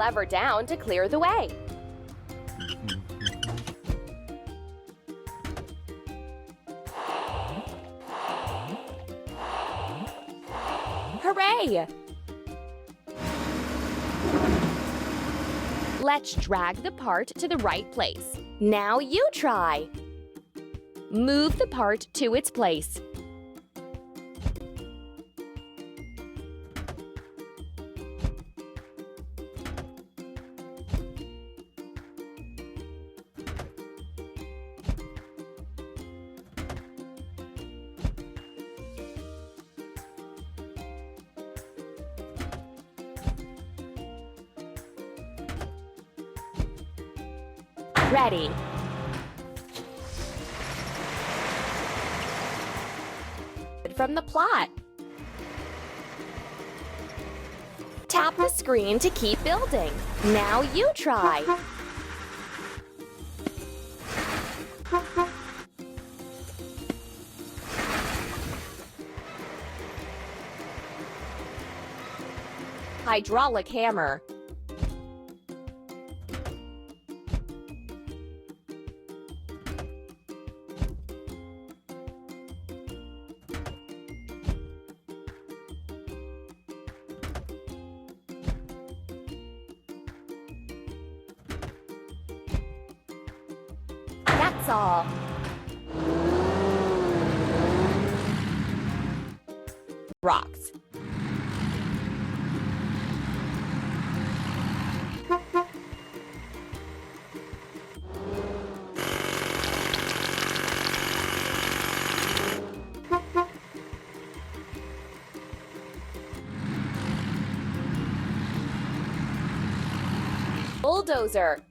lever down to clear the way. Hooray! Let's drag the part to the right place. Now you try. Move the part to its place. Ready. From the plot. Tap the screen to keep building. Now you try. Hydraulic hammer. That's all. Rocks. Bulldozer.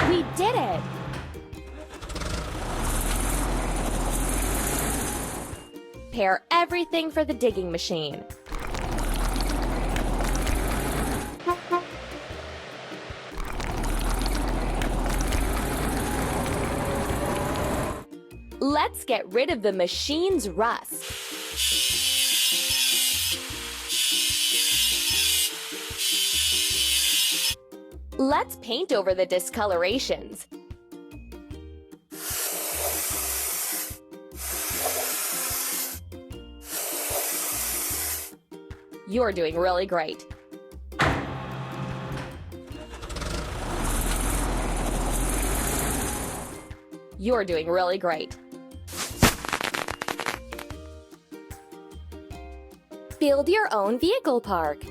We did it! Prepare everything for the digging machine. Let's get rid of the machine's rust. Let's paint over the discolorations. You're doing really great. You're doing really great. Build your own vehicle park.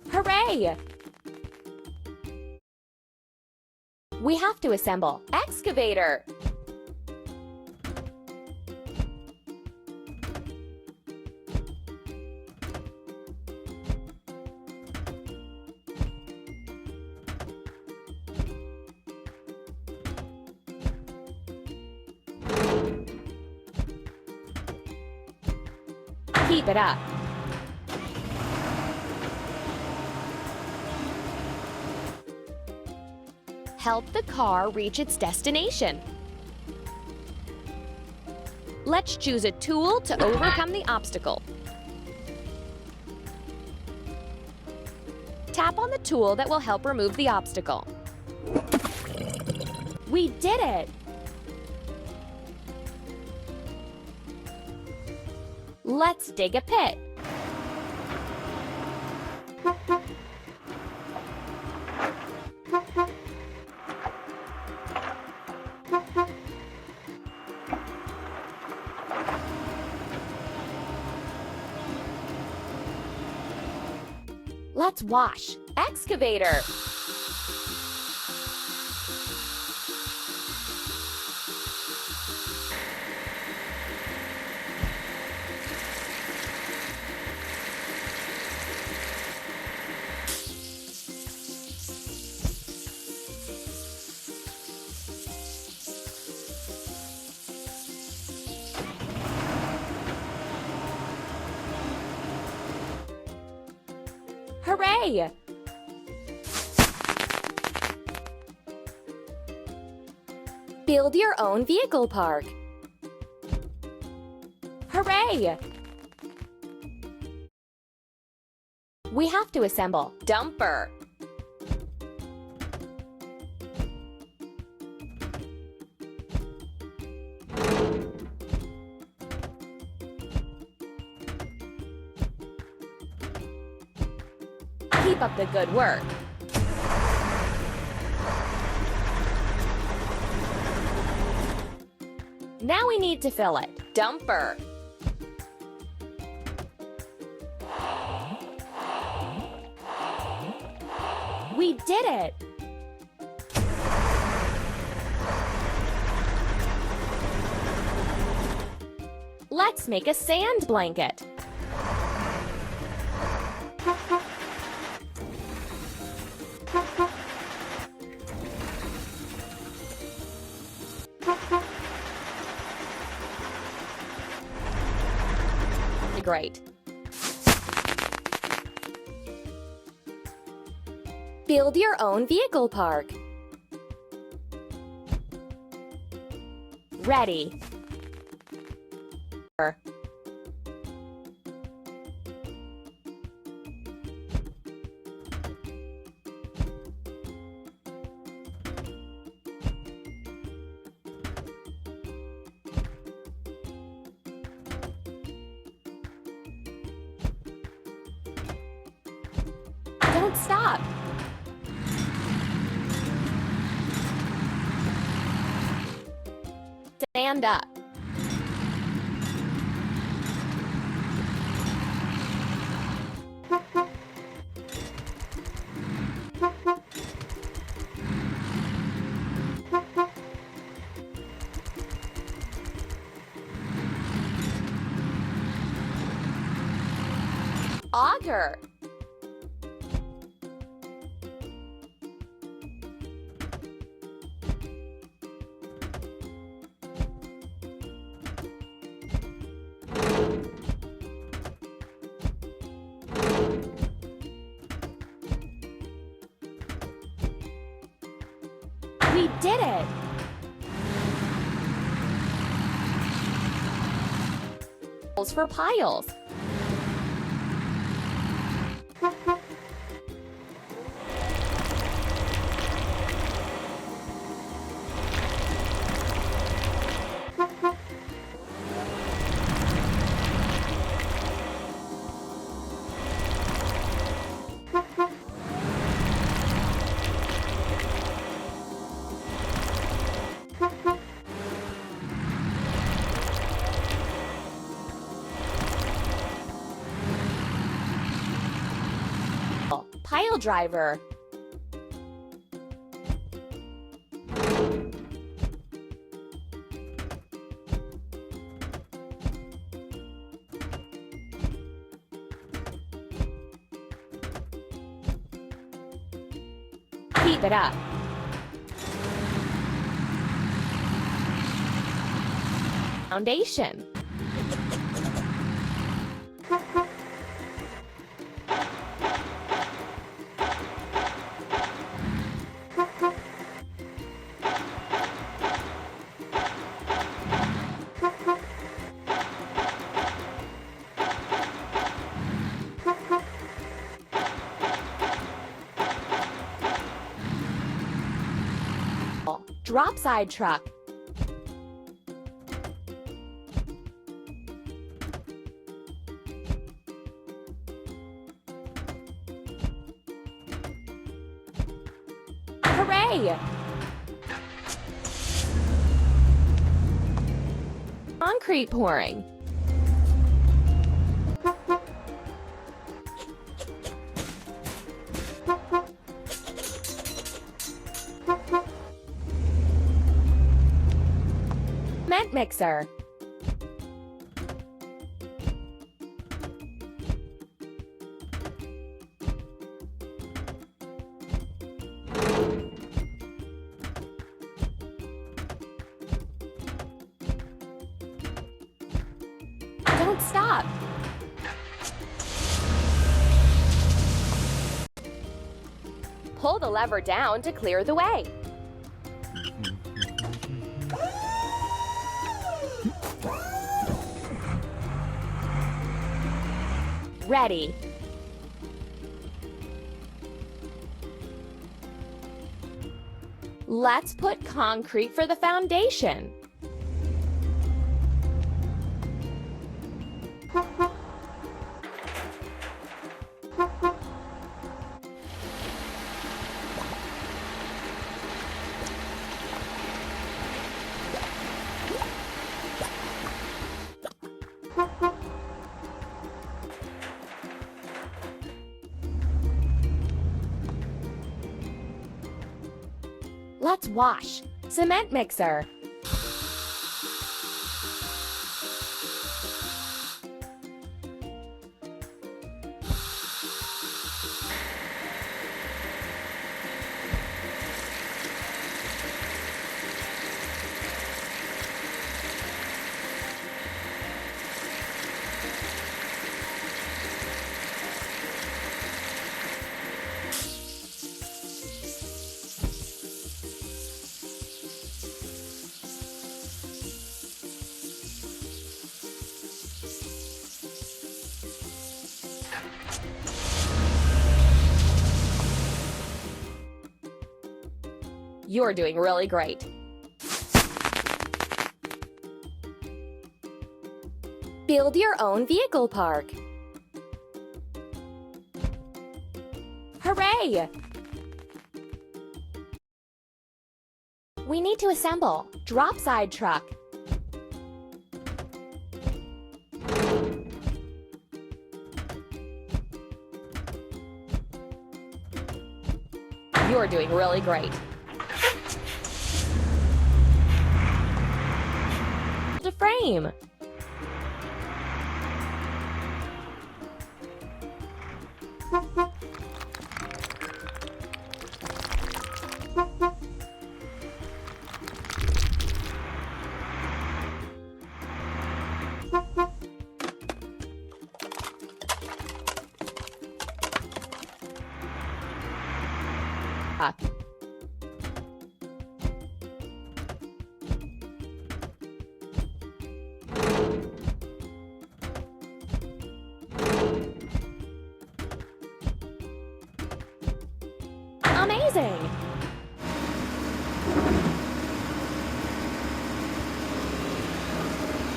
Hooray! We have to assemble excavator. Keep it up. Help the car reach its destination. Let's choose a tool to overcome the obstacle. Tap on the tool that will help remove the obstacle. We did it! Let's dig a pit. Let's wash. Excavator. Hooray! Build your own vehicle park. Hooray! We have to assemble dumper. Keep up the good work. Now we need to fill it. Dumper. We did it! Let's make a sand blanket. Great. Build your own vehicle park. Ready. Don't stop. Stand up. Auger. We did it! For piles. Pile driver. Keep it up. Foundation. Drop side truck. Hooray! Concrete pouring. Cement mixer. Don't stop. Pull the lever down to clear the way. Ready. Let's put concrete for the foundation. Let's wash. Cement mixer. You're doing really great. Build your own vehicle park. Hooray! We need to assemble. Drop side truck. You're doing really great. The frame. Up. Amazing!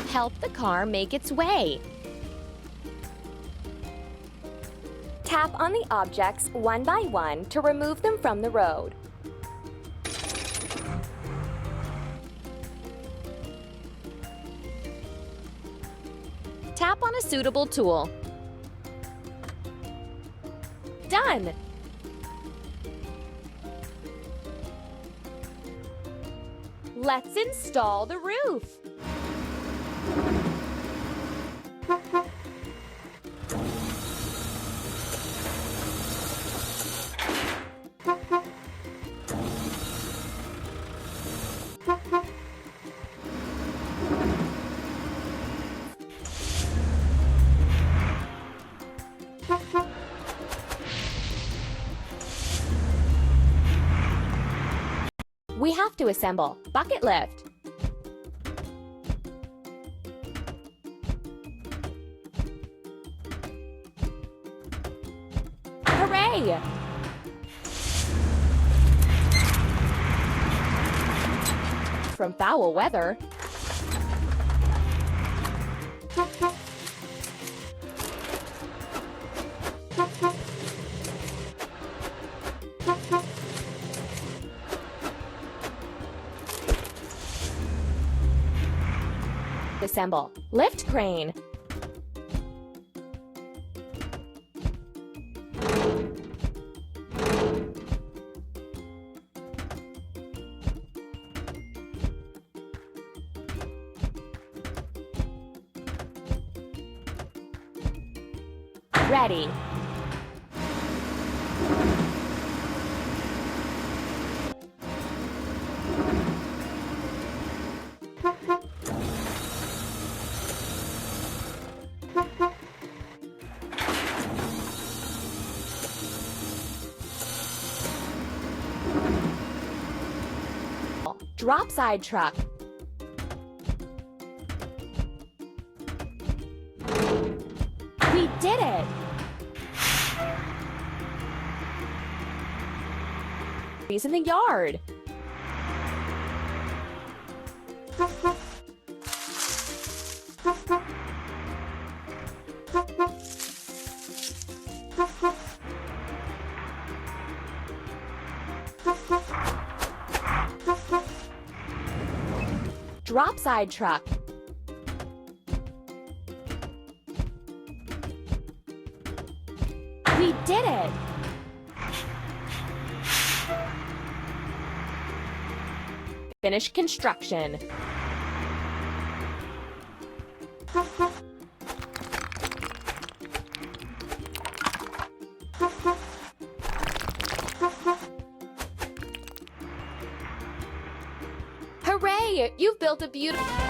Help the car make its way. Tap on the objects one by one to remove them from the road. Tap on a suitable tool. Done! Let's install the roof. We have to assemble bucket lift. Hooray! From foul weather. Assemble lift crane. Ready. Drop side truck. We did it! He's in the yard. Drop side truck. We did it! Finish construction. Hooray! You've built a beautiful...